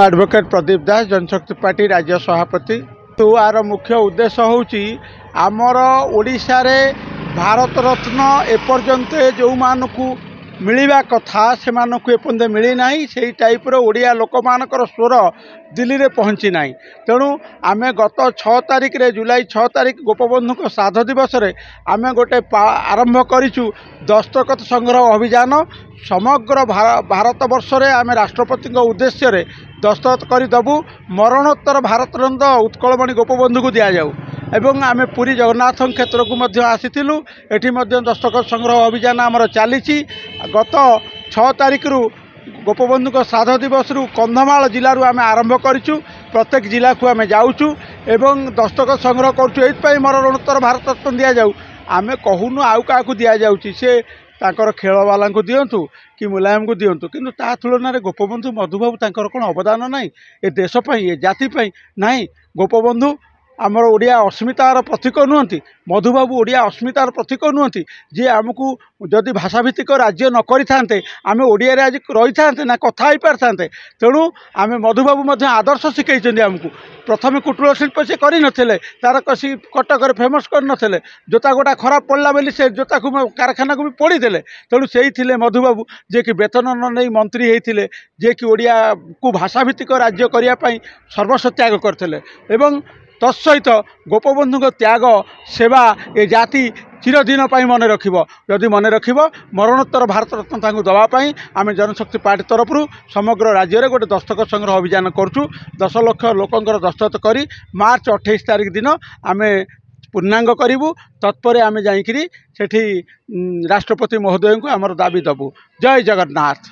Advocate Pradeep दास जनशक्ति party राज्य सभापति। तो आर मुख्य उद्देश्य होची आमर ओडिशा रे भारत रत्न एपर्यंत जो मानकु मिलवा कथा से मानकु एपर्यंत मिली नाही। से टाइप रो ओडिया लोक मानकर स्वर दिल्ली रे पहुँची नाही। तेणु आमे गत 6 तारिख रे जुलाई 6 तारिख गोपबंधु को श्राद्ध दिवस रे आमे गोटे आरंभ करिछु दस्तखत संग्रह अभियान। समग्र भारत वर्ष रे आमे राष्ट्रपति उद्देश्य रे दस्तखत करदेबू। मरणोत्तर भारत रत्न उत्कलमणि गोपबंधु को दि जाऊ एवं आमे पुरी जगन्नाथ क्षेत्र को मध्य आसीथिलु। एठी मध्य दस्तखत संग्रह अभियान आमर चली। गत 6 तारिख रु गोपबंधु को श्राद्ध दिवस रु कंधमाल जिला रु आमे आरंभ करिछु। प्रत्येक जिला को आमे जाउछु एवं दस्तखत संग्रह करछु। एइपाई मरणोत्तर भारत रत्न दि जाऊ आमे कहूनु आउ काकु दि जाउछि। से तांकर खेलवाला को दिंतु कि मुलायम को दिंतु किंतु ता तुलन में गोपबंधु मधुबाबू तांकर कौन अवदान ना ए देशपाई ए जातिपाई ना। गोपबंधु आमर ओडिया अस्मितार प्रतीक नुहति। मधुबाबू ओडिया अस्मितार प्रतीक नुहति। जी आमको जदि भाषाभित्तिक राज्य न करें आम ओडिया आज रही था ना कथा हो पारि था। तेणु आम मधुबाबू आदर्श शिखई आमको। प्रथम कुटीर शिल्प से करनते तार कसी कटक फेमस करनते जोता गोटा खराब पड़ा बोली से जोता को कारखाना को भी पोड़ीदे। तेणु से ही मधुबाबू जे कि वेतन न नहीं मंत्री होते जे कि ओडिया को भाषाभित्तिक राज्य करने सर्वस्व त्याग करते। तत्सहित गोपबंधु त्याग सेवा ए जाति चिरदिन मन रखिब। जदि मन रखिब मरणोत्तर भारत रत्न तांको दवापाई आम जनशक्ति पार्टी तरफ समग्र राज्य में गोटे दस्तखत संग्रह अभियान करुँ। 10 लाख लोकंर दस्तखत करी मार्च 28 तारिख दिन आम पूर्णांग करूँ। तत्पर आम जाकि राष्ट्रपति महोदय को आमर दाबी दबू। जय जगन्नाथ।